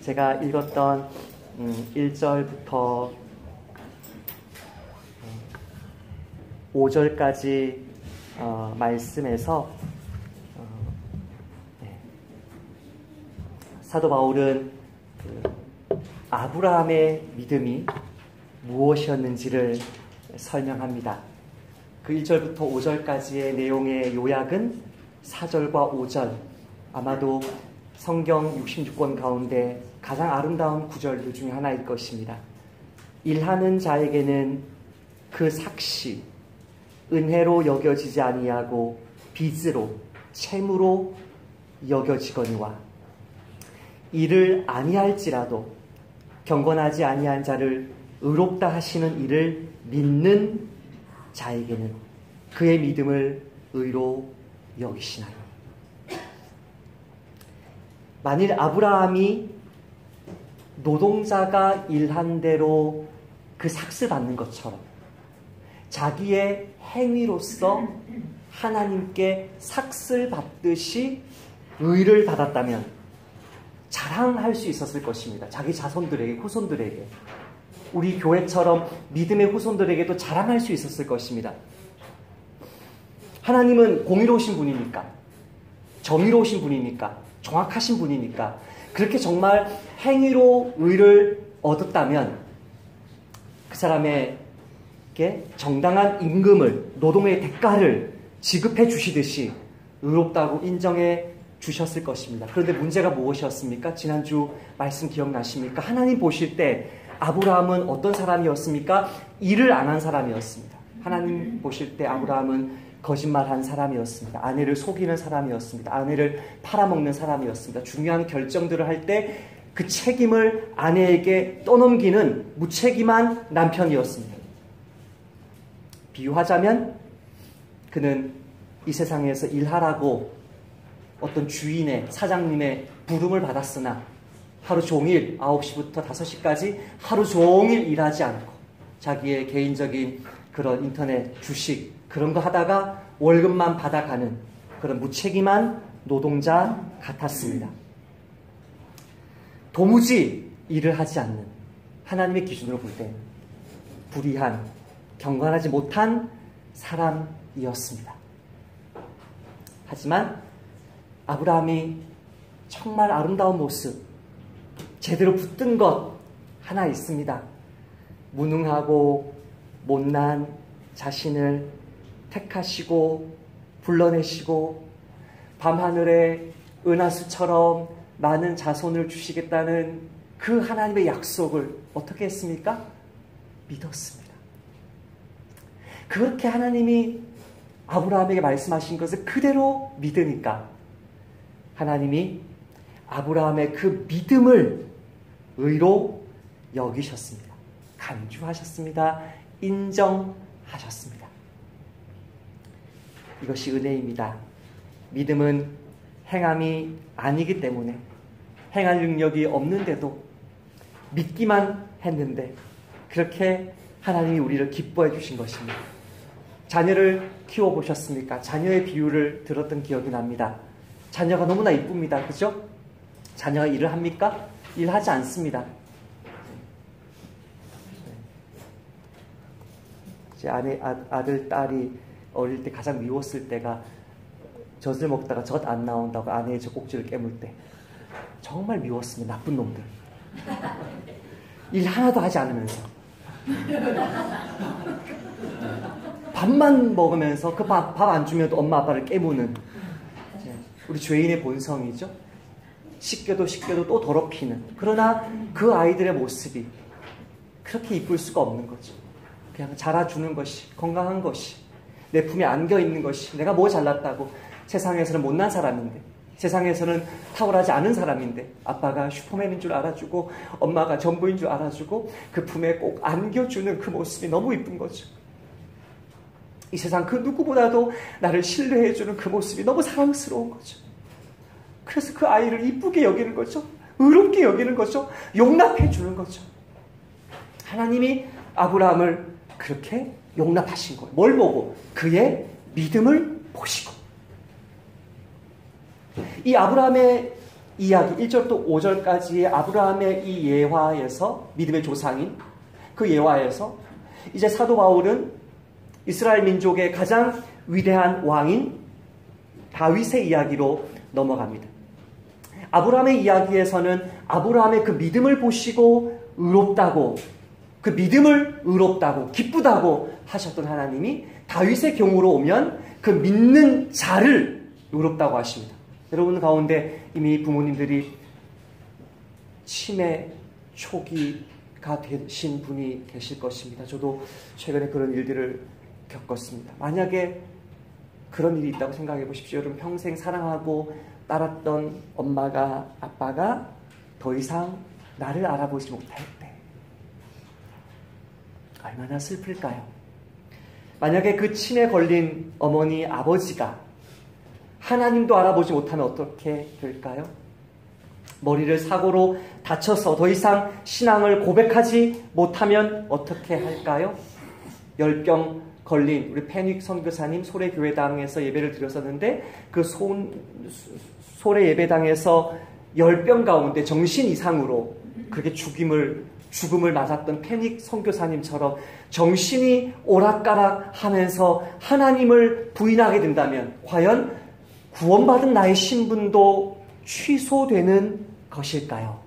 제가 읽었던 1절부터 5절까지 말씀에서 사도 바울은 아브라함의 믿음이 무엇이었는지를 설명합니다. 그 1절부터 5절까지의 내용의 요약은 4절과 5절, 아마도 성경 66권 가운데 가장 아름다운 구절 중에 하나일 것입니다. 일하는 자에게는 그 삭시, 은혜로 여겨지지 아니하고 빚으로, 채무로 여겨지거니와 일을 아니할지라도 경건하지 아니한 자를 의롭다 하시는 이를 믿는 자에게는 그의 믿음을 의로 여기시나요. 만일 아브라함이 노동자가 일한 대로 그 삭스 받는 것처럼 자기의 행위로서 하나님께 삭스를 받듯이 의를 받았다면 자랑할 수 있었을 것입니다. 자기 자손들에게, 후손들에게. 우리 교회처럼 믿음의 후손들에게도 자랑할 수 있었을 것입니다. 하나님은 공의로우신 분이니까, 정의로우신 분이니까, 정확하신 분이니까 그렇게 정말 행위로 의를 얻었다면 그 사람에게 정당한 임금을, 노동의 대가를 지급해 주시듯이 의롭다고 인정해 주셨을 것입니다. 그런데 문제가 무엇이었습니까? 지난주 말씀 기억나십니까? 하나님 보실 때 아브라함은 어떤 사람이었습니까? 일을 안 한 사람이었습니다. 하나님 보실 때 아브라함은 거짓말한 사람이었습니다. 아내를 속이는 사람이었습니다. 아내를 팔아먹는 사람이었습니다. 중요한 결정들을 할 때 그 책임을 아내에게 떠넘기는 무책임한 남편이었습니다. 비유하자면 그는 이 세상에서 일하라고 어떤 주인의, 사장님의 부름을 받았으나 하루 종일 9시부터 5시까지 하루 종일 일하지 않고 자기의 개인적인 그런 인터넷 주식 그런 거 하다가 월급만 받아가는 그런 무책임한 노동자 같았습니다. 도무지 일을 하지 않는, 하나님의 기준으로 볼 때 불의한, 경건하지 못한 사람이었습니다. 하지만 아브라함이 정말 아름다운 모습, 제대로 붙든 것 하나 있습니다. 무능하고 못난 자신을 택하시고 불러내시고 밤하늘에 은하수처럼 많은 자손을 주시겠다는 그 하나님의 약속을 어떻게 했습니까? 믿었습니다. 그렇게 하나님이 아브라함에게 말씀하신 것을 그대로 믿으니까 하나님이 아브라함의 그 믿음을 의로 여기셨습니다. 간주하셨습니다. 인정하셨습니다. 이것이 은혜입니다. 믿음은 행함이 아니기 때문에 행할 능력이 없는데도 믿기만 했는데 그렇게 하나님이 우리를 기뻐해 주신 것입니다. 자녀를 키워보셨습니까? 자녀의 비유를 들었던 기억이 납니다. 자녀가 너무나 이쁩니다. 그죠? 자녀가 일을 합니까? 일하지 않습니다. 제 아들, 딸이 어릴 때 가장 미웠을 때가 젖을 먹다가 젖 안 나온다고 아내의 젖꼭지를 깨물 때 정말 미웠습니다. 나쁜 놈들. 일 하나도 하지 않으면서 밥만 먹으면서 그 밥 안 주면 또 엄마 아빠를 깨무는 우리 죄인의 본성이죠. 씻겨도 또 더럽히는. 그러나 그 아이들의 모습이 그렇게 이쁠 수가 없는 거죠. 그냥 자라주는 것이, 건강한 것이, 내 품에 안겨있는 것이, 내가 뭐 잘났다고. 세상에서는 못난 사람인데, 세상에서는 탁월하지 않은 사람인데 아빠가 슈퍼맨인 줄 알아주고 엄마가 전부인 줄 알아주고 그 품에 꼭 안겨주는 그 모습이 너무 이쁜 거죠. 이 세상 그 누구보다도 나를 신뢰해주는 그 모습이 너무 사랑스러운 거죠. 그래서 그 아이를 이쁘게 여기는 거죠. 의롭게 여기는 거죠. 용납해주는 거죠. 하나님이 아브라함을 그렇게 용납하신 거예요. 뭘 보고? 그의 믿음을 보시고. 이 아브라함의 이야기 1절부터 5절까지의 아브라함의 이 예화에서 믿음의 조상인 그 예화에서 이제 사도 바울은 이스라엘 민족의 가장 위대한 왕인 다윗의 이야기로 넘어갑니다. 아브라함의 이야기에서는 아브라함의 그 믿음을 보시고 의롭다고, 그 믿음을 의롭다고 기쁘다고 하셨던 하나님이 다윗의 경우로 오면 그 믿는 자를 의롭다고 하십니다. 여러분 가운데 이미 부모님들이 치매 초기가 되신 분이 계실 것입니다. 저도 최근에 그런 일들을 겪었습니다. 만약에 그런 일이 있다고 생각해 보십시오. 여러분 평생 사랑하고 따랐던 엄마가, 아빠가 더 이상 나를 알아보지 못할 때 얼마나 슬플까요? 만약에 그 치매 걸린 어머니, 아버지가 하나님도 알아보지 못하면 어떻게 될까요? 머리를 사고로 다쳐서 더 이상 신앙을 고백하지 못하면 어떻게 할까요? 열병 걸린 우리 페닉 선교사님 소래교회당에서 예배를 드렸었는데 그 소래 예배당에서 열병 가운데 정신 이상으로 그렇게 죽음을 맞았던 페닉 선교사님처럼 정신이 오락가락 하면서 하나님을 부인하게 된다면 과연 구원받은 나의 신분도 취소되는 것일까요?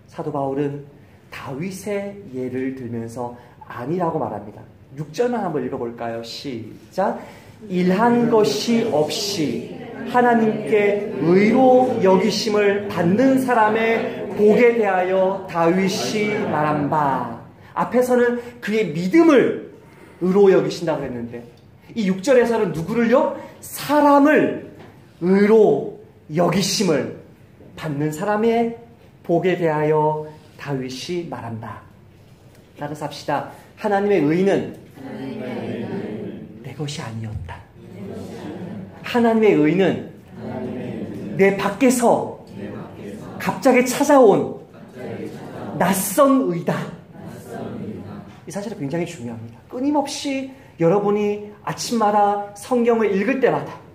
사도 바울은 다윗의 예를 들면서 아니라고 말합니다. 6절만 한번 읽어볼까요? 시작. 일한 것이 없이 하나님께 의로 여기심을 받는 사람의 복에 대하여 다윗이 말한 바. 앞에서는 그의 믿음을 의로 여기신다고 했는데 이 6절에서는 누구를요? 사람을 의로 여기심을 받는 사람의 복에 대하여 다윗이 말한다. 따라서 합시다. 하나님의 의는 내 것이 아니었다. 하나님의 의는 내 밖에서 갑자기 찾아온 낯선 의다. 이 사실은 굉장히 중요합니다. 끊임없이 여러분이 아침마다 성경을 읽을 때마다,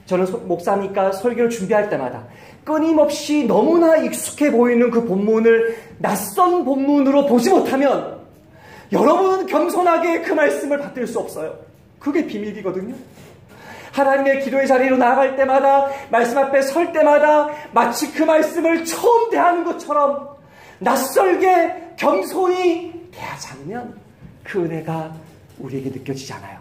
저는 목사니까 설교를 준비할 때마다 끊임없이 너무나 익숙해 보이는 그 본문을 낯선 본문으로 보지 못하면 여러분은 겸손하게 그 말씀을 받들 수 없어요. 그게 비밀이거든요. 하나님의 기도의 자리로 나아갈 때마다, 말씀 앞에 설 때마다 마치 그 말씀을 처음 대하는 것처럼 낯설게 겸손히 대하지 않으면 그 은혜가 우리에게 느껴지지 않아요.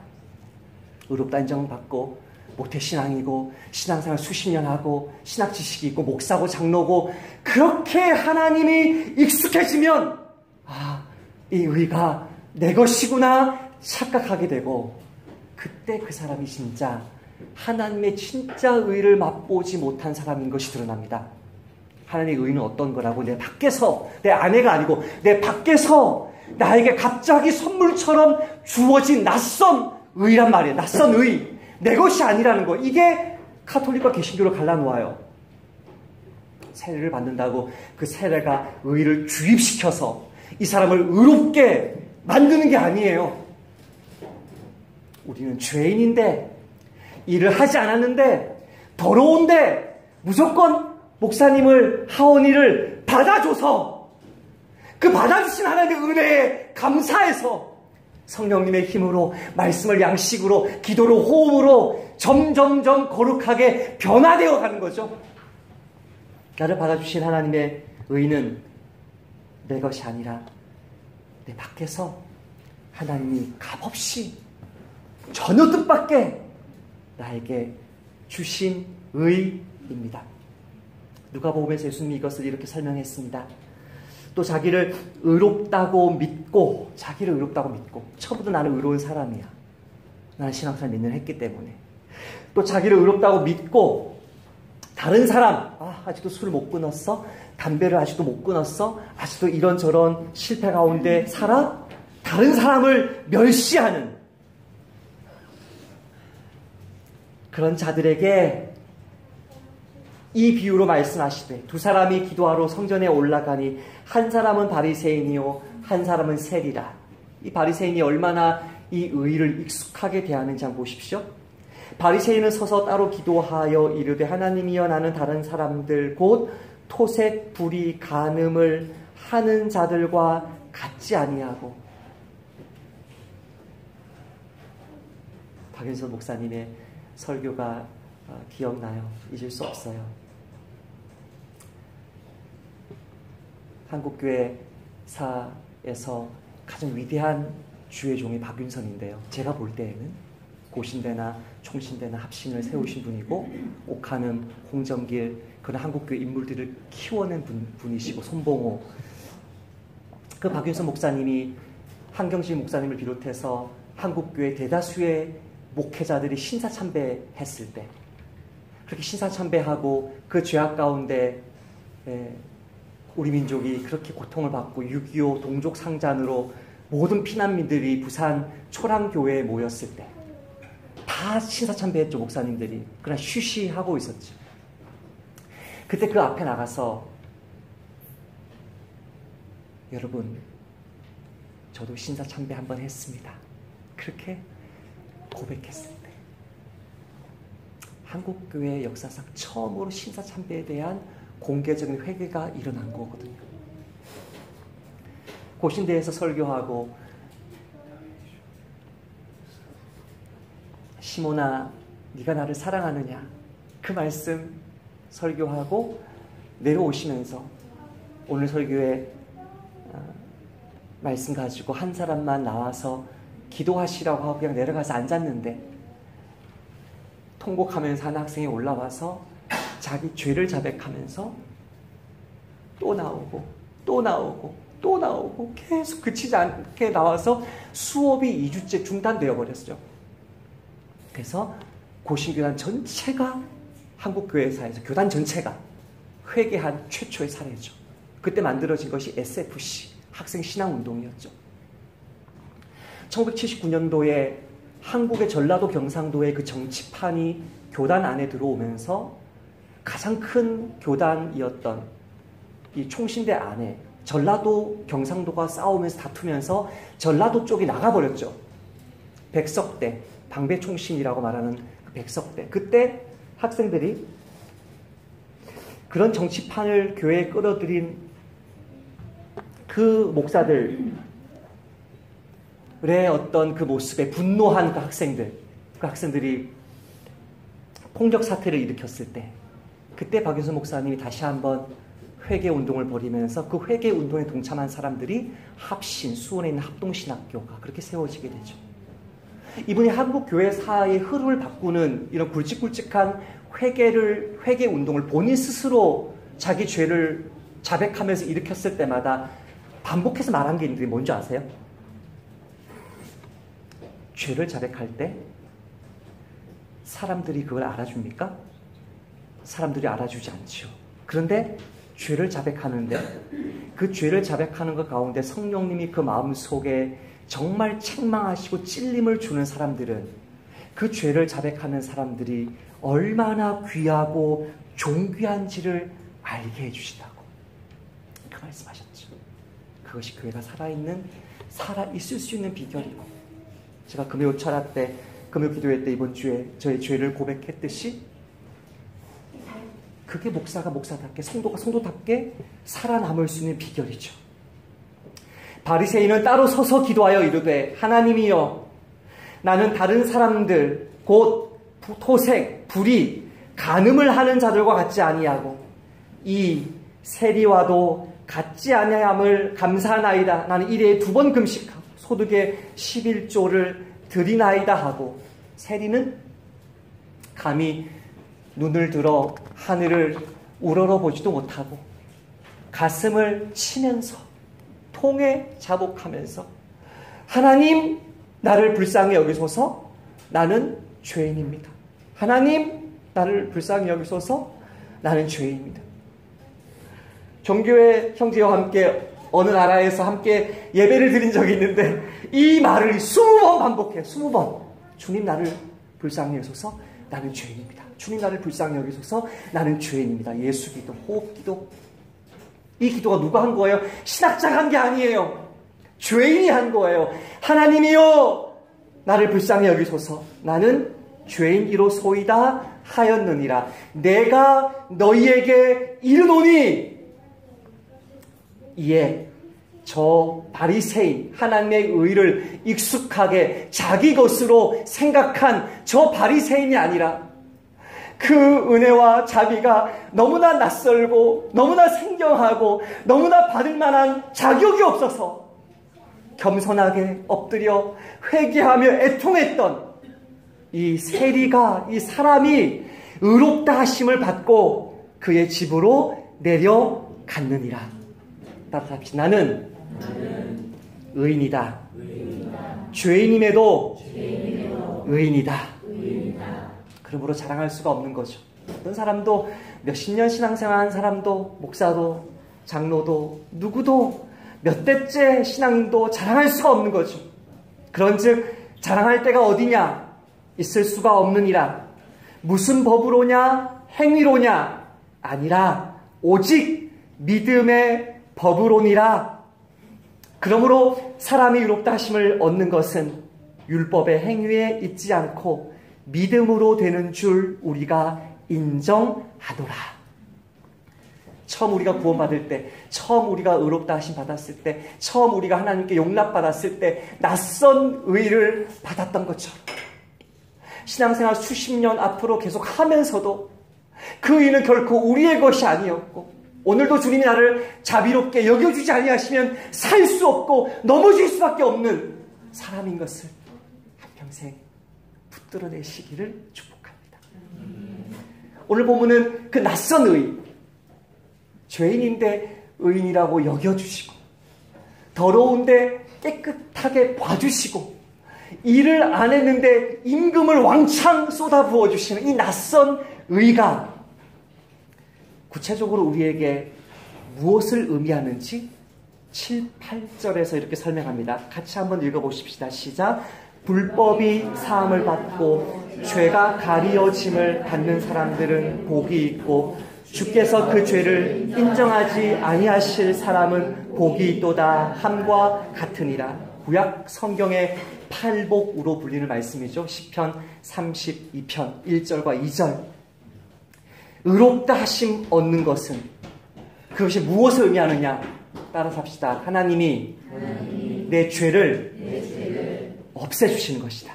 의롭다 인정받고 모태신앙이고 신앙생활 수십 년 하고 신학 지식이 있고 목사고 장로고 그렇게 하나님이 익숙해지면 이 의가 내 것이구나 착각하게 되고, 그때 그 사람이 진짜 하나님의 진짜 의를 맛보지 못한 사람인 것이 드러납니다. 하나님의 의는 어떤 거라고? 내 밖에서, 내 아내가 아니고 내 밖에서 나에게 갑자기 선물처럼 주어진 낯선 의란 말이에요. 낯선 의. 내 것이 아니라는 거. 이게 카톨릭과 개신교를 갈라놓아요. 세례를 받는다고 그 세례가 의를 주입시켜서 이 사람을 의롭게 만드는 게 아니에요. 우리는 죄인인데, 일을 하지 않았는데, 더러운데 무조건 목사님을, 하원이를 받아줘서 그 받아주신 하나님의 은혜에 감사해서 성령님의 힘으로, 말씀을 양식으로, 기도로, 호흡으로 점점점 거룩하게 변화되어 가는 거죠. 나를 받아주신 하나님의 의는 내 것이 아니라 내 밖에서 하나님이 값없이 전혀 뜻밖의 나에게 주신 의입니다. 누가복음에서 예수님이 이것을 이렇게 설명했습니다. 또 자기를 의롭다고 믿고, 자기를 의롭다고 믿고, 처음부터 나는 의로운 사람이야, 나는 신앙생활 몇 년 했기 때문에, 또 자기를 의롭다고 믿고 다른 사람, 아직도 술을 못 끊었어? 담배를 아직도 못 끊었어? 아직도 이런저런 실패 가운데 살아? 다른 사람을 멸시하는 그런 자들에게 이 비유로 말씀하시되, 두 사람이 기도하러 성전에 올라가니 한 사람은 바리새인이요 한 사람은 세리라. 이 바리새인이 얼마나 이 의를 익숙하게 대하는지 한번 보십시오. 바리새인은 서서 따로 기도하여 이르되 하나님이여 나는 다른 사람들 곧 토색, 불의, 간음을 하는 자들과 같지 아니하고. 박윤선 목사님의 설교가 기억나요. 잊을 수 없어요. 한국교회사에서 가장 위대한 주의 종이 박윤선인데요. 제가 볼 때에는 고신대나 총신대나 합신을 세우신 분이고 옥한음, 홍정길 그런 한국교회 인물들을 키워낸 분이시고 손봉호, 그 박윤선 목사님이 한경실 목사님을 비롯해서 한국교회 대다수의 목회자들이 신사참배했을 때 그렇게 신사참배하고 그 죄악 가운데 우리 민족이 그렇게 고통을 받고 6.25 동족상잔으로 모든 피난민들이 부산 초랑교회에 모였을 때 다 신사참배했죠, 목사님들이. 그러나 쉬쉬하고 있었죠. 그때 그 앞에 나가서 여러분, 저도 신사참배 한번 했습니다. 그렇게 고백했을 때 한국교회 역사상 처음으로 신사참배에 대한 공개적인 회개가 일어난 거거든요. 고신대에서 설교하고 시몬아 네가 나를 사랑하느냐 그 말씀 설교하고 내려오시면서 오늘 설교에 말씀 가지고 한 사람만 나와서 기도하시라고 하고 그냥 내려가서 앉았는데 통곡하면서 한 학생이 올라와서 자기 죄를 자백하면서 또 나오고 또 나오고 또 나오고 계속 그치지 않게 나와서 수업이 2주째 중단되어 버렸죠. 그래서 고신교단 전체가 한국교회사에서 교단 전체가 회개한 최초의 사례죠. 그때 만들어진 것이 SFC 학생 신앙운동이었죠. 1979년도에 한국의 전라도 경상도의 그 정치판이 교단 안에 들어오면서 가장 큰 교단이었던 이 총신대 안에 전라도 경상도가 싸우면서 다투면서 전라도 쪽이 나가버렸죠. 백석대, 방배총신이라고 말하는 그 백석대. 그때 학생들이 그런 정치판을 교회에 끌어들인 그 목사들의 어떤 그 모습에 분노한 그 학생들이 폭력 사태를 일으켰을 때 그때 박윤선 목사님이 다시 한번 회개운동을 벌이면서 그 회개운동에 동참한 사람들이 합신, 수원에 있는 합동신학교가 그렇게 세워지게 되죠. 이분이 한국교회사의 흐름을 바꾸는 이런 굵직굵직한 회개운동을 본인 스스로 자기 죄를 자백하면서 일으켰을 때마다 반복해서 말한 게 있는데 뭔지 아세요? 죄를 자백할 때 사람들이 그걸 알아줍니까? 사람들이 알아주지 않죠. 그런데 죄를 자백하는데 그 죄를 자백하는 것 가운데 성령님이 그 마음속에 정말 책망하시고 찔림을 주는 사람들은 그 죄를 자백하는 사람들이 얼마나 귀하고 존귀한지를 알게 해주신다고 그 말씀하셨죠. 그것이 교회가 살아있을 수 있는 비결이고 제가 금요 철야 때 금요 기도회 때 이번 주에 저의 죄를 고백했듯이 그게 목사가 목사답게 성도가 성도답게 살아남을 수 있는 비결이죠. 바리새인은 따로 서서 기도하여 이르되 하나님이여 나는 다른 사람들 곧 토색, 불의, 간음을 하는 자들과 같지 아니하고 이 세리와도 같지 아니함을 감사하나이다. 나는 일에 2번 금식하고 소득의 11조를 드리나이다 하고 세리는 감히 눈을 들어 하늘을 우러러보지도 못하고 가슴을 치면서 통에 자복하면서 하나님 나를 불쌍히 여기소서 나는 죄인입니다. 하나님 나를 불쌍히 여기소서 나는 죄인입니다. 종교의 형제와 함께 어느 나라에서 함께 예배를 드린 적이 있는데 이 말을 20번 반복해 20번 주님 나를 불쌍히 여기소서 나는 죄인입니다. 주님 나를 불쌍히 여기소서 나는 죄인입니다. 예수 기도, 호흡 기도. 이 기도가 누가 한 거예요? 신학자가 한 게 아니에요. 죄인이 한 거예요. 하나님이여 나를 불쌍히 여기소서 나는 죄인이로소이다 하였느니라. 내가 너희에게 이르노니. 이에 저 바리새인, 하나님의 의를 익숙하게 자기 것으로 생각한 저 바리새인이 아니라 그 은혜와 자비가 너무나 낯설고 너무나 생경하고 너무나 받을 만한 자격이 없어서 겸손하게 엎드려 회개하며 애통했던 이 세리가, 이 사람이 의롭다 하심을 받고 그의 집으로 내려갔느니라. 따뜻합시다. 나는 의인이다. 죄인임에도 의인이다. 그러므로 자랑할 수가 없는 거죠. 어떤 사람도 몇십 년 신앙생활한 사람도, 목사도, 장로도, 누구도 몇 대째 신앙도 자랑할 수가 없는 거죠. 그런즉 자랑할 때가 어디냐? 있을 수가 없느니라. 무슨 법으로냐? 행위로냐? 아니라 오직 믿음의 법으로니라. 그러므로 사람이 의롭다 하심을 얻는 것은 율법의 행위에 있지 않고 믿음으로 되는 줄 우리가 인정하노라. 처음 우리가 구원받을 때, 처음 우리가 의롭다 하심 받았을 때, 처음 우리가 하나님께 용납받았을 때 낯선 의를 받았던 것처럼 신앙생활 수십 년 앞으로 계속 하면서도 그 의는 결코 우리의 것이 아니었고, 오늘도 주님이 나를 자비롭게 여겨주지 아니하시면 살 수 없고 넘어질 수밖에 없는 사람인 것을 한평생 붙들어내시기를 축복합니다. 오늘 본문은 그 낯선 의, 죄인인데 의인이라고 여겨주시고 더러운데 깨끗하게 봐주시고 일을 안 했는데 임금을 왕창 쏟아부어주시는 이 낯선 의가 구체적으로 우리에게 무엇을 의미하는지 7, 8절에서 이렇게 설명합니다. 같이 한번 읽어보십시다. 시작. 불법이 사함을 받고 죄가 가리어짐을 받는 사람들은 복이 있고 주께서 그 죄를 인정하지 아니하실 사람은 복이 있도다 함과 같으니라. 구약 성경의 팔복으로 불리는 말씀이죠. 시편 32편 1절과 2절. 의롭다 하심 얻는 것은 그것이 무엇을 의미하느냐? 따라서 합시다. 하나님이 내 죄를 없애주시는 것이다.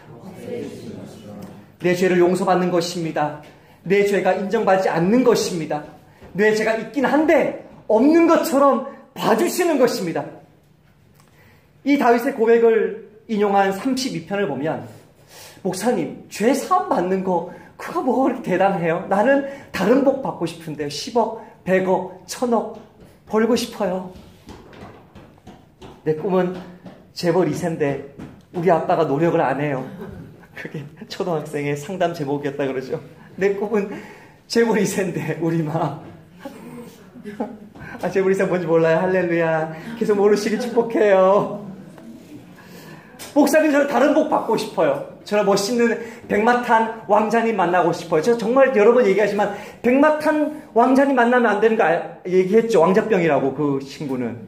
내 죄를 용서받는 것입니다. 내 죄가 인정받지 않는 것입니다. 내 죄가 있긴 한데 없는 것처럼 봐주시는 것입니다. 이 다윗의 고백을 인용한 32편을 보면, 목사님, 죄 사함 받는 거 그거 뭐가 그렇게 대단해요? 나는 다른 복 받고 싶은데 10억, 100억, 1000억 벌고 싶어요. 내 꿈은 재벌 2세인데 우리 아빠가 노력을 안 해요. 그게 초등학생의 상담 제목이었다 그러죠. 내 꿈은 재벌 2세인데 우리 마. 재벌 2세 뭔지 몰라요. 할렐루야. 계속 모르시길 축복해요. 목사님, 저는 다른 복 받고 싶어요. 저는 멋있는 백마탄 왕자님 만나고 싶어요. 제가 정말 여러 번 얘기하지만 백마탄 왕자님 만나면 안 되는 거 얘기했죠. 왕자병이라고. 그 친구는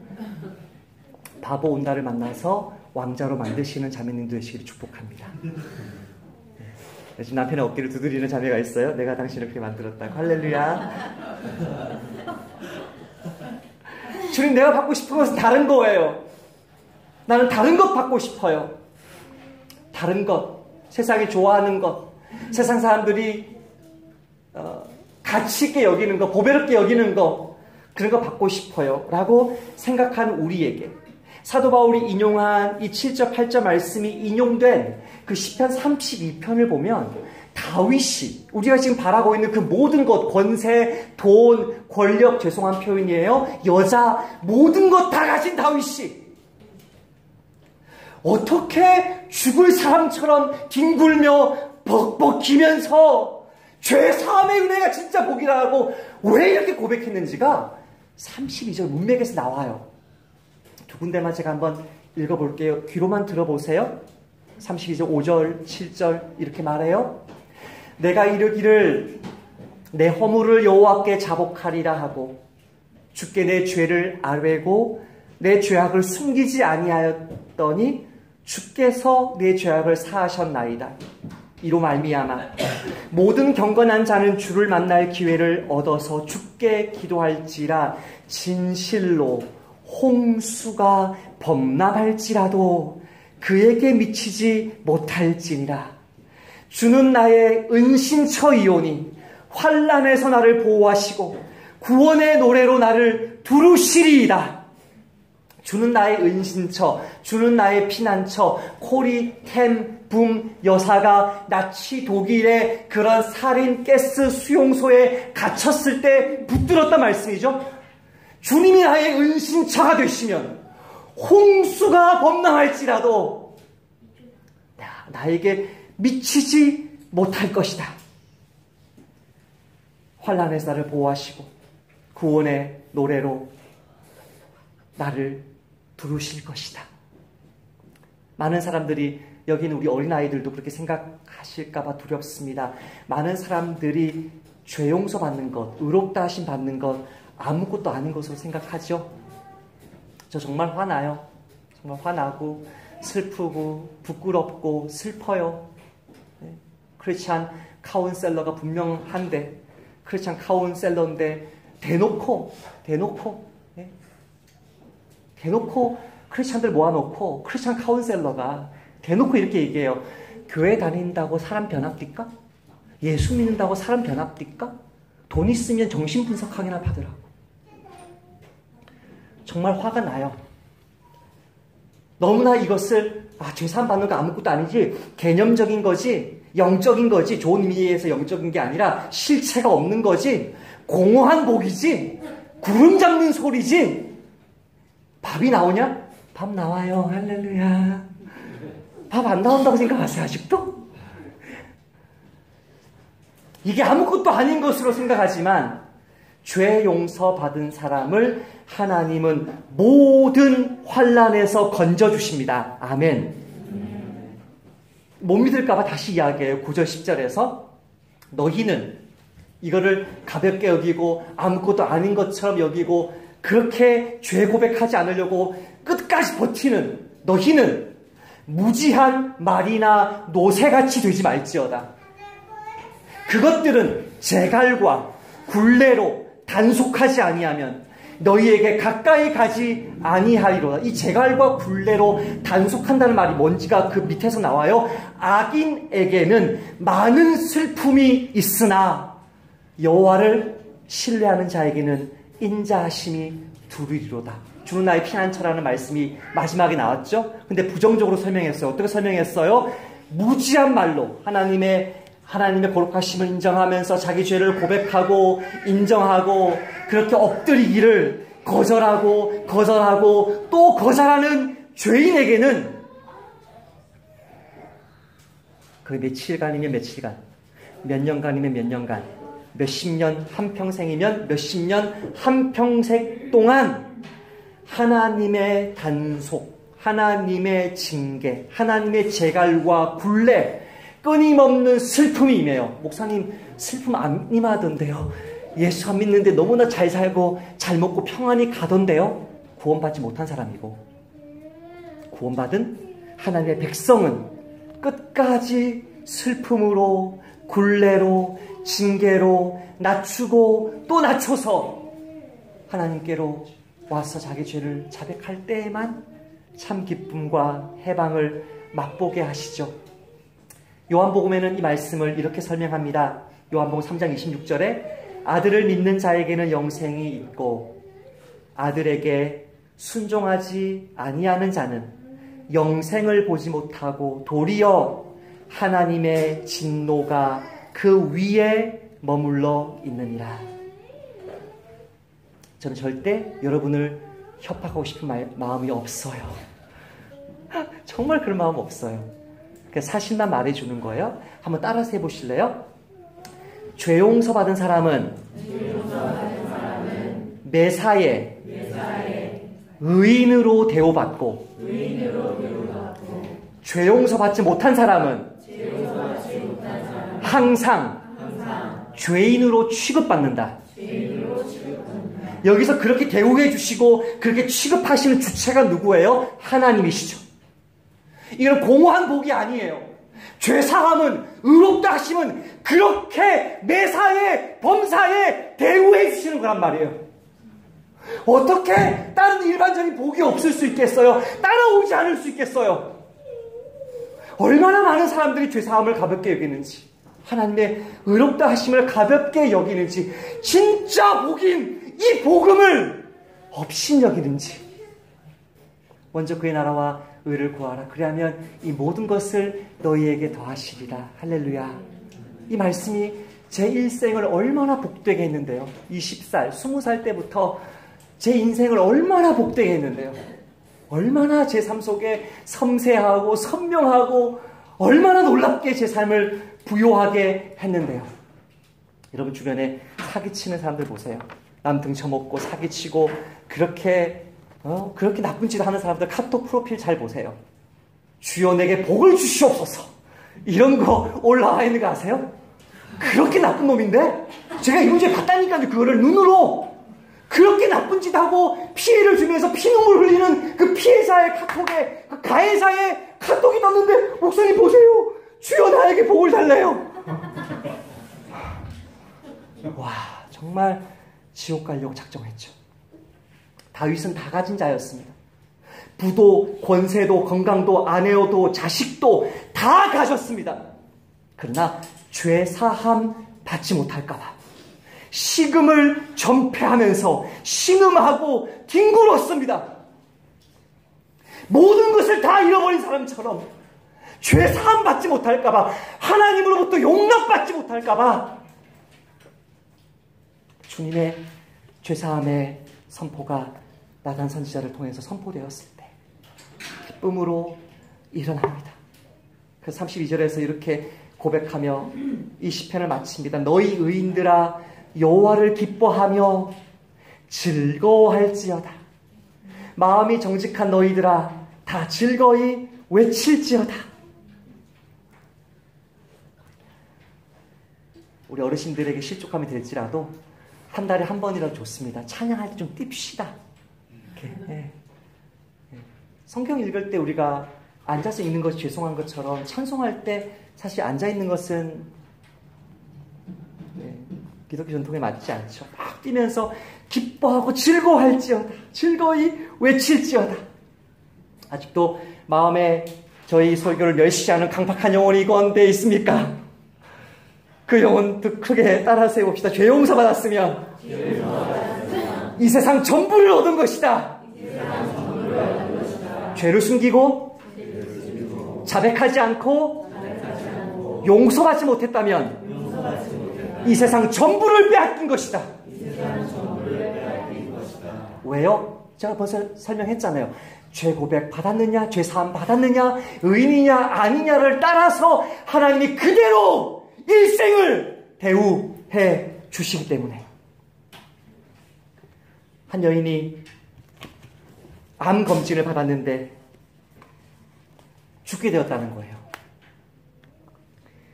바보 온다를 만나서 왕자로 만드시는 자매님도 되시기를 축복합니다. 지금 남편의 어깨를 두드리는 자매가 있어요. 내가 당신을 그렇게 만들었다고. 할렐루야. 주님, 내가 받고 싶은 것은 다른 거예요. 나는 다른 것 받고 싶어요. 다른 것, 세상이 좋아하는 것, 세상 사람들이 가치 있게 여기는 것, 보배롭게 여기는 것, 그런 거 받고 싶어요 라고 생각하는 우리에게 사도 바울이 인용한 이 7절 8절 말씀이 인용된 그 시편 32편을 보면 다윗이 우리가 지금 바라고 있는 그 모든 것, 권세, 돈, 권력, 죄송한 표현이에요, 여자, 모든 것 다 가진 다윗이 어떻게 죽을 사람처럼 뒹굴며 벅벅이면서 죄사함의 은혜가 진짜 복이라고 왜 이렇게 고백했는지가 32절 문맥에서 나와요. 두 군데만 제가 한번 읽어볼게요. 귀로만 들어보세요. 32절 5절 7절 이렇게 말해요. 내가 이르기를 내 허물을 여호와께 자복하리라 하고 주께 내 죄를 아뢰고 내 죄악을 숨기지 아니하였더니 주께서 내 죄악을 사하셨나이다. 이로 말미암아 모든 경건한 자는 주를 만날 기회를 얻어서 주께 기도할지라 진실로 홍수가 범람할지라도 그에게 미치지 못할지니라. 주는 나의 은신처이오니 환난에서 나를 보호하시고 구원의 노래로 나를 두루시리이다. 주는 나의 은신처, 주는 나의 피난처. 코리, 템, 붐 여사가 나치 독일의 그런 살인 가스 수용소에 갇혔을 때 붙들었단 말씀이죠. 주님이 나의 은신처가 되시면 홍수가 범람할지라도 나에게 미치지 못할 것이다. 환난에서 나를 보호하시고 구원의 노래로 나를 부르실 것이다. 많은 사람들이, 여기는 우리 어린아이들도 그렇게 생각하실까봐 두렵습니다. 많은 사람들이 죄 용서 받는 것, 의롭다 하심 받는 것 아무것도 아닌 것으로 생각하죠. 저 정말 화나요. 정말 화나고 슬프고 부끄럽고 슬퍼요. 크리스찬 카운셀러가 분명한데, 크리스찬 카운셀러인데 대놓고 크리스찬들 모아놓고 크리스찬 카운셀러가 대놓고 이렇게 얘기해요. 교회 다닌다고 사람 변합니까? 예수 믿는다고 사람 변합니까? 돈 있으면 정신분석학이나 받으라고. 정말 화가 나요. 너무나 이것을 죄사함 받는 거 아무것도 아니지, 개념적인 거지, 영적인 거지, 좋은 의미에서 영적인 게 아니라 실체가 없는 거지, 공허한 복이지, 구름 잡는 소리지. 밥이 나오냐? 밥 나와요. 할렐루야. 밥 안 나온다고 생각하세요? 아직도? 이게 아무것도 아닌 것으로 생각하지만 죄 용서 받은 사람을 하나님은 모든 환난에서 건져주십니다. 아멘. 못 믿을까봐 다시 이야기해요. 9절 10절에서 너희는 이거를 가볍게 여기고 아무것도 아닌 것처럼 여기고 그렇게 죄 고백하지 않으려고 끝까지 버티는 너희는 무지한 말이나 노새같이 되지 말지어다. 그것들은 재갈과 굴레로 단속하지 아니하면 너희에게 가까이 가지 아니하리로다. 이 재갈과 굴레로 단속한다는 말이 뭔지가 그 밑에서 나와요. 악인에게는 많은 슬픔이 있으나 여호와를 신뢰하는 자에게는 인자하심이 두리리로다. 주는 나의 피난처라는 말씀이 마지막에 나왔죠. 근데 부정적으로 설명했어요. 어떻게 설명했어요? 무지한 말로 하나님의 거룩하심을 인정하면서 자기 죄를 고백하고 인정하고 그렇게 엎드리기를 거절하고 또 거절하는 죄인에게는 그 며칠간이면 며칠간, 몇 년간이면 몇 년간, 몇십 년 한평생이면 몇십 년 한평생 동안 하나님의 단속, 하나님의 징계, 하나님의 재갈과 굴레, 끊임없는 슬픔이 임해요. 목사님 슬픔 안 임하던데요. 예수 안 믿는데 너무나 잘 살고 잘 먹고 평안히 가던데요. 구원받지 못한 사람이고, 구원받은 하나님의 백성은 끝까지 슬픔으로, 굴레로, 징계로 낮추고 또 낮춰서 하나님께로 와서 자기 죄를 자백할 때에만 참 기쁨과 해방을 맛보게 하시죠. 요한복음에는 이 말씀을 이렇게 설명합니다. 요한복음 3장 26절에 아들을 믿는 자에게는 영생이 있고 아들에게 순종하지 아니하는 자는 영생을 보지 못하고 도리어 하나님의 진노가 그 위에 머물러 있느니라. 저는 절대 여러분을 협박하고 싶은 마음이 없어요. 정말 그런 마음 없어요. 사실만 말해주는 거예요. 한번 따라서 해보실래요? 죄 용서 받은 사람은 매사에 의인으로 대우받고 죄 용서 받지 못한 사람은 항상 죄인으로 취급받는다. 여기서 그렇게 대우해 주시고 그렇게 취급하시는 주체가 누구예요? 하나님이시죠. 이건 공허한 복이 아니에요. 죄사함은, 의롭다 하심은 그렇게 매사에, 범사에 대우해 주시는 거란 말이에요. 어떻게 다른 일반적인 복이 없을 수 있겠어요? 따라오지 않을 수 있겠어요? 얼마나 많은 사람들이 죄사함을 가볍게 여기는지, 하나님의 의롭다 하심을 가볍게 여기는지, 진짜 복인 이 복음을 업신여기는지. 먼저 그의 나라와 의를 구하라. 그리하면 이 모든 것을 너희에게 더하시리라. 할렐루야. 이 말씀이 제 일생을 얼마나 복되게 했는데요. 20살, 20살 때부터 제 인생을 얼마나 복되게 했는데요. 얼마나 제 삶 속에 섬세하고 선명하고 얼마나 놀랍게 제 삶을 부요하게 했는데요. 여러분 주변에 사기치는 사람들 보세요. 남 등쳐먹고 사기치고 그렇게 나쁜 짓 하는 사람들 카톡 프로필 잘 보세요. 주여 내게 복을 주시옵소서. 이런 거 올라와 있는 거 아세요? 그렇게 나쁜 놈인데 제가 이 문제 봤다니까요. 그거를 눈으로. 그렇게 나쁜 짓 하고 피해를 주면서 피눈물 흘리는 그 피해자의 카톡에, 그 가해자의 카톡이 났는데, 목사님 보세요. 주여 나에게 복을 달래요. 와, 정말 지옥 가려고 작정했죠. 다윗은 다 가진 자였습니다. 부도, 권세도, 건강도, 아내도, 자식도 다 가졌습니다. 그러나 죄 사함 받지 못할까봐 식음을 전폐하면서 신음하고 뒹굴었습니다. 모든 것을 다 잃어버린 사람처럼 죄 사함 받지 못할까봐, 하나님으로부터 용납받지 못할까봐 주님의 죄 사함의 선포가 나단 선지자를 통해서 선포되었을 때 기쁨으로 일어납니다. 그 32절에서 이렇게 고백하며 이 시편을 마칩니다. 너희 의인들아 여호와를 기뻐하며 즐거워할지어다. 마음이 정직한 너희들아 다 즐거이 외칠지어다. 우리 어르신들에게 실족함이 될지라도 한 달에 한 번이라도 좋습니다. 찬양할 때 좀 띨시다. 이렇게. 성경 읽을 때 우리가 앉아서 읽는 것이 죄송한 것처럼 찬송할 때 사실 앉아있는 것은 기독교 전통에 맞지 않죠. 막 뛰면서 기뻐하고 즐거워할지어다. 즐거이 외칠지어다. 아직도 마음에 저희 설교를 멸시하는 강팍한 영혼이 이건데 있습니까? 그 영혼도 크게 따라서 해봅시다. 죄 용서 받았으면 이 세상 전부를 얻은 것이다. 죄를 숨기고 자백하지 않고 용서받지 못했다면 이 세상 전부를 빼앗긴 것이다. 왜요? 제가 벌써 설명했잖아요. 죄 고백 받았느냐, 죄 사함 받았느냐, 의인이냐 아니냐를 따라서 하나님이 그대로 일생을 대우해 주시기 때문에. 한 여인이 암 검진을 받았는데 죽게 되었다는 거예요.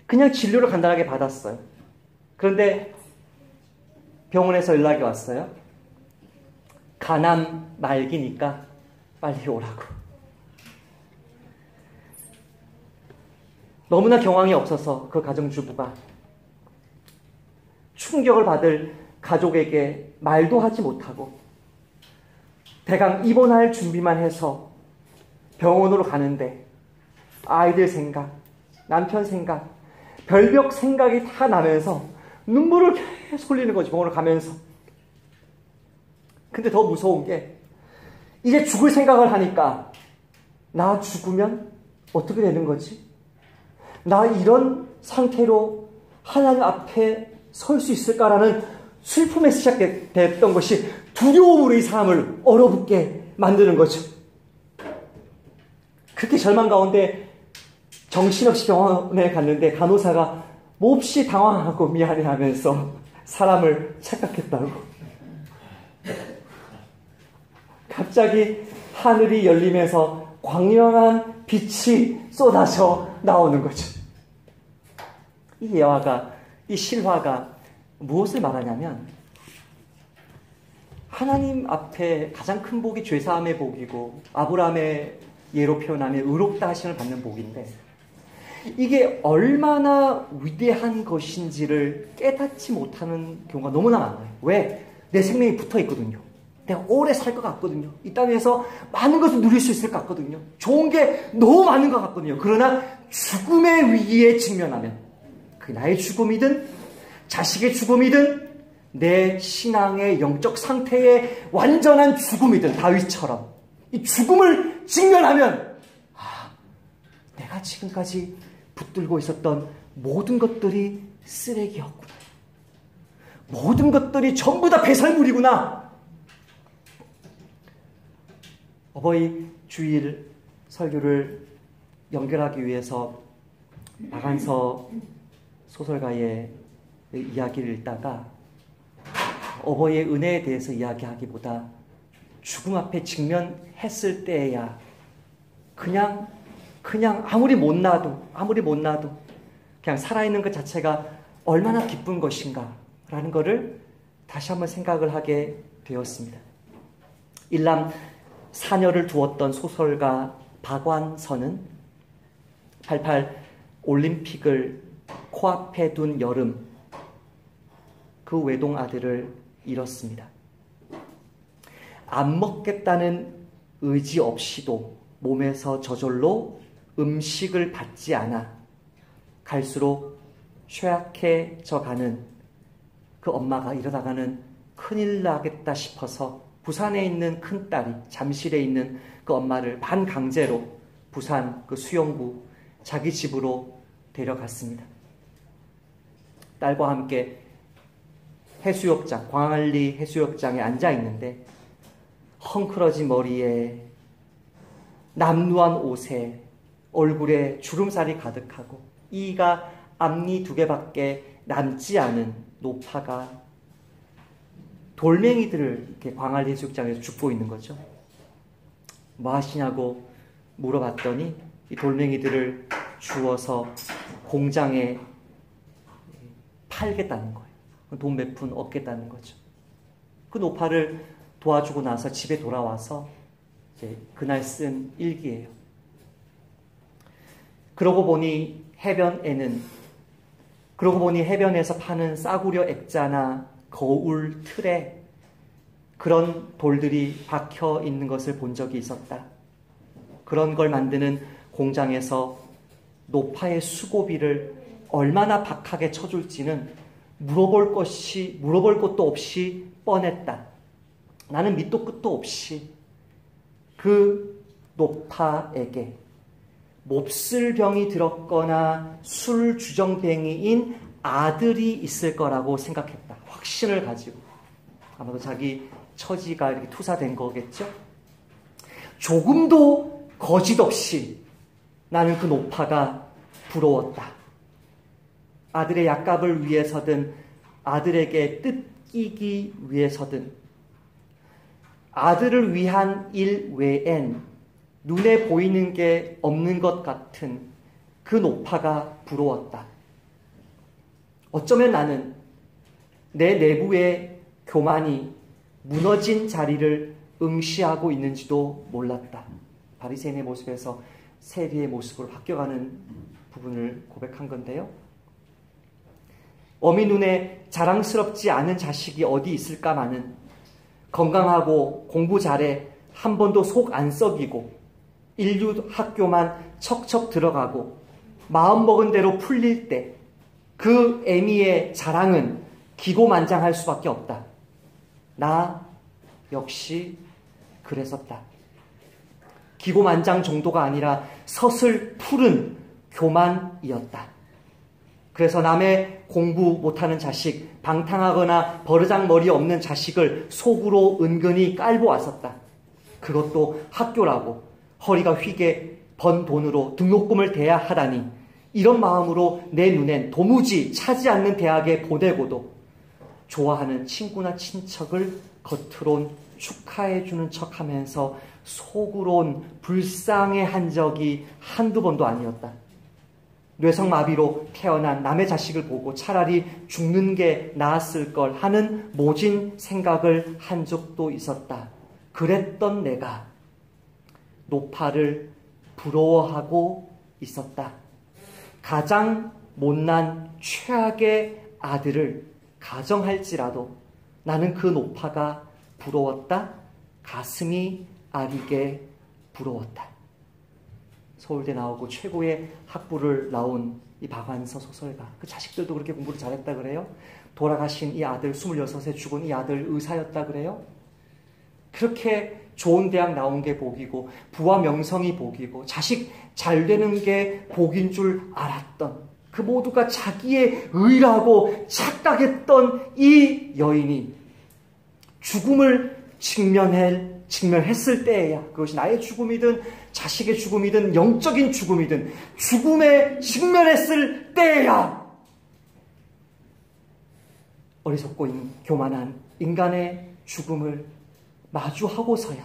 그냥 진료를 간단하게 받았어요. 그런데 병원에서 연락이 왔어요. 간암 말기니까 빨리 오라고. 너무나 경황이 없어서 그 가정주부가 충격을 받을 가족에게 말도 하지 못하고 대강 입원할 준비만 해서 병원으로 가는데 아이들 생각, 남편 생각, 별벽 생각이 다 나면서 눈물을 계속 흘리는 거지, 병원을 가면서. 근데 더 무서운 게 이제 죽을 생각을 하니까 나 죽으면 어떻게 되는 거지? 나 이런 상태로 하나님 앞에 설 수 있을까라는 슬픔에 시작됐던 것이 두려움으로 이 사람을 얼어붙게 만드는 거죠. 그렇게 절망 가운데 정신없이 병원에 갔는데 간호사가 몹시 당황하고 미안해하면서 사람을 착각했다고. 갑자기 하늘이 열리면서 광명한 빛이 쏟아져 나오는 거죠. 이 예화가, 이 실화가 무엇을 말하냐면 하나님 앞에 가장 큰 복이 죄사함의 복이고 아브라함의 예로 표현하면 의롭다 하심을 받는 복인데 이게 얼마나 위대한 것인지를 깨닫지 못하는 경우가 너무나 많아요. 왜? 내 생명이 붙어 있거든요. 내가 오래 살 것 같거든요. 이 땅에서 많은 것을 누릴 수 있을 것 같거든요. 좋은 게 너무 많은 것 같거든요. 그러나 죽음의 위기에 직면하면, 그 나의 죽음이든 자식의 죽음이든 내 신앙의 영적 상태의 완전한 죽음이든 다윗처럼 이 죽음을 직면하면 내가 지금까지 붙들고 있었던 모든 것들이 쓰레기였구나. 모든 것들이 전부 다 배설물이구나. 어버이 주일 설교를 연결하기 위해서 박안서 소설가의 이야기를 읽다가 어버이의 은혜에 대해서 이야기하기보다 죽음 앞에 직면했을 때야 그냥 아무리 못 놔도 그냥 살아있는 것 자체가 얼마나 기쁜 것인가 라는 것을 다시 한번 생각을 하게 되었습니다. 일남 사녀를 두었던 소설가 박완서는 88 올림픽을 코앞에 둔 여름 그 외동 아들을 잃었습니다. 안 먹겠다는 의지 없이도 몸에서 저절로 음식을 받지 않아 갈수록 쇠약해져 가는 그 엄마가 이러다가는 큰일 나겠다 싶어서 부산에 있는 큰딸이 잠실에 있는 그 엄마를 반강제로 부산 그 수용부 자기 집으로 데려갔습니다. 딸과 함께 해수욕장, 광안리 해수욕장에 앉아 있는데 헝클어진 머리에 남루한 옷에 얼굴에 주름살이 가득하고 이가 앞니 2개밖에 남지 않은 노파가 돌멩이들을 이렇게 광안리 해수욕장에서 줍고 있는 거죠. 뭐 하시냐고 물어봤더니 이 돌멩이들을 주워서 공장에 팔겠다는 거예요. 돈 몇 푼 얻겠다는 거죠. 그 노파를 도와주고 나서 집에 돌아와서 이제 그날 쓴 일기예요. 그러고 보니 해변에서 파는 싸구려 액자나 거울 틀에 그런 돌들이 박혀 있는 것을 본 적이 있었다. 그런 걸 만드는 공장에서 노파의 수고비를 얼마나 박하게 쳐줄지는 물어볼 것도 없이 뻔했다. 나는 밑도 끝도 없이 그 노파에게 몹쓸 병이 들었거나 술 주정뱅이인 아들이 있을 거라고 생각했다. 확신을 가지고. 아마도 자기 처지가 이렇게 투사된 거겠죠? 조금도 거짓 없이 나는 그 노파가 부러웠다. 아들의 약값을 위해서든 아들에게 뜯기기 위해서든 아들을 위한 일 외엔 눈에 보이는 게 없는 것 같은 그 노파가 부러웠다. 어쩌면 나는 내 내부의 교만이 무너진 자리를 응시하고 있는지도 몰랐다. 바리새인의 모습에서 세리의 모습으로 바뀌어가는 부분을 고백한 건데요. 어미 눈에 자랑스럽지 않은 자식이 어디 있을까마는 건강하고 공부 잘해 한 번도 속 안 썩이고 인류 학교만 척척 들어가고 마음먹은 대로 풀릴 때 그 애미의 자랑은 기고만장할 수밖에 없다. 나 역시 그랬었다. 기고만장 정도가 아니라 서슬 푸른 교만이었다. 그래서 남의 공부 못하는 자식, 방탕하거나 버르장머리 없는 자식을 속으로 은근히 깔고 왔었다. 그것도 학교라고 허리가 휘게 번 돈으로 등록금을 대야 하다니 이런 마음으로 내 눈엔 도무지 차지 않는 대학에 보내고도 좋아하는 친구나 친척을 겉으론 축하해주는 척하면서 속으론 불쌍해한 적이 한두 번도 아니었다. 뇌성마비로 태어난 남의 자식을 보고 차라리 죽는 게 나았을 걸 하는 모진 생각을 한 적도 있었다. 그랬던 내가 노파를 부러워하고 있었다. 가장 못난 최악의 아들을 가정할지라도 나는 그 노파가 부러웠다. 가슴이 아리게 부러웠다. 서울대 나오고 최고의 학부를 나온 이 박완서 소설가. 그 자식들도 그렇게 공부를 잘했다 그래요. 돌아가신 이 아들, 26에 죽은 이 아들 의사였다 그래요. 그렇게 좋은 대학 나온 게 복이고 부와 명성이 복이고 자식 잘 되는 게 복인 줄 알았던 그 모두가 자기의 의라고 착각했던 이 여인이 죽음을 직면했을 때에야, 그것이 나의 죽음이든 자식의 죽음이든 영적인 죽음이든 죽음에 직면했을 때에야 어리석고 교만한 인간의 죽음을 마주하고서야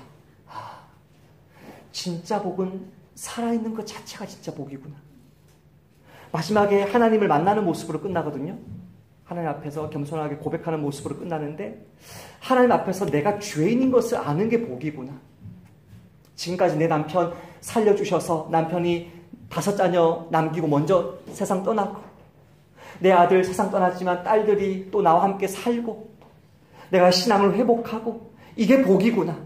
진짜 복은 살아있는 것 자체가 진짜 복이구나. 마지막에 하나님을 만나는 모습으로 끝나거든요. 하나님 앞에서 겸손하게 고백하는 모습으로 끝나는데 하나님 앞에서 내가 죄인인 것을 아는 게 복이구나. 지금까지 내 남편 살려주셔서 남편이 5자녀 남기고 먼저 세상 떠나고 내 아들 세상 떠났지만 딸들이 또 나와 함께 살고 내가 신앙을 회복하고 이게 복이구나.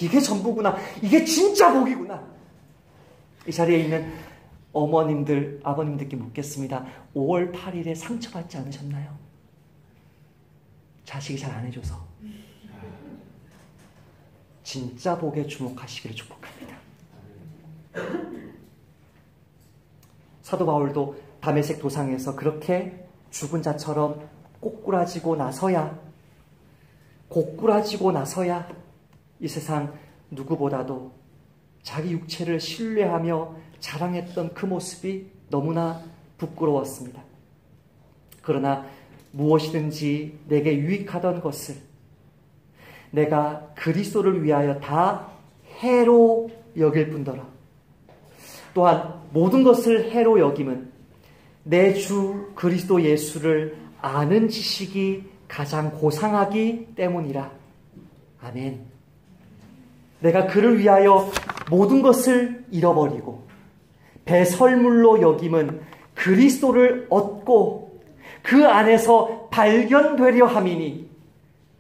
이게 전부구나. 이게 진짜 복이구나. 이 자리에 있는 어머님들, 아버님들께 묻겠습니다. 5월 8일에 상처받지 않으셨나요? 자식이 잘 안 해줘서. 진짜 복에 주목하시기를 축복합니다. 사도 바울도 다메섹 도상에서 그렇게 죽은 자처럼 꼬꾸라지고 나서야 이 세상 누구보다도 자기 육체를 신뢰하며 자랑했던 그 모습이 너무나 부끄러웠습니다. 그러나 무엇이든지 내게 유익하던 것을 내가 그리스도를 위하여 다 해로 여길 뿐더러 또한 모든 것을 해로 여김은 내 주 그리스도 예수를 아는 지식이 가장 고상하기 때문이라. 아멘. 내가 그를 위하여 모든 것을 잃어버리고 배설물로 여김은 그리스도를 얻고 그 안에서 발견되려 함이니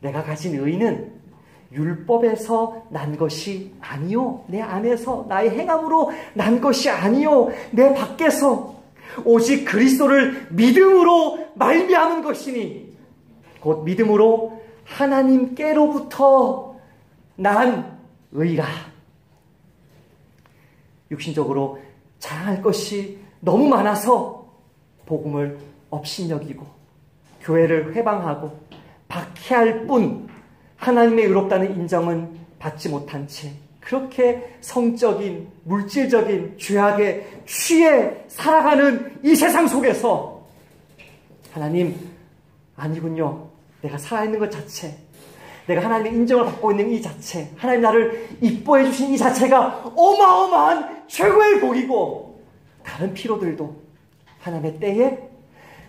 내가 가진 의는 율법에서 난 것이 아니요 내 안에서 나의 행함으로 난 것이 아니요 내 밖에서 오직 그리스도를 믿음으로 말미암은 것이니 곧 믿음으로 하나님께로부터 난 의라. 육신적으로 자랑할 것이 너무 많아서 복음을 업신여기고 교회를 회방하고 박해할 뿐 하나님의 의롭다는 인정은 받지 못한 채 그렇게 성적인 물질적인 죄악에 취해 살아가는 이 세상 속에서 하나님 아니군요. 내가 살아있는 것 자체, 내가 하나님의 인정을 받고 있는 이 자체, 하나님 나를 이뻐해 주신 이 자체가 어마어마한 최고의 복이고 다른 피로들도 하나님의 때에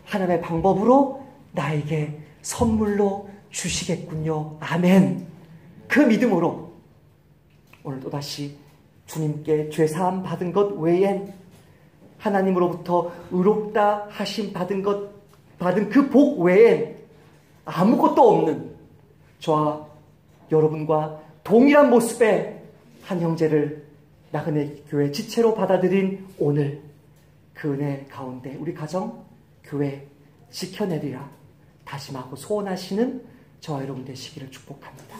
하나님의 방법으로 나에게 선물로 주시겠군요. 아멘. 그 믿음으로 오늘 또다시 주님께 죄사함 받은 것 외엔 하나님으로부터 의롭다 하심 받은 그 복 외엔 아무것도 없는 저와 여러분과 동일한 모습의 한 형제를 나그네 교회 지체로 받아들인 오늘 그 은혜 가운데 우리 가정, 교회 지켜내리라 다짐하고 소원하시는 저와 여러분 되시기를 축복합니다.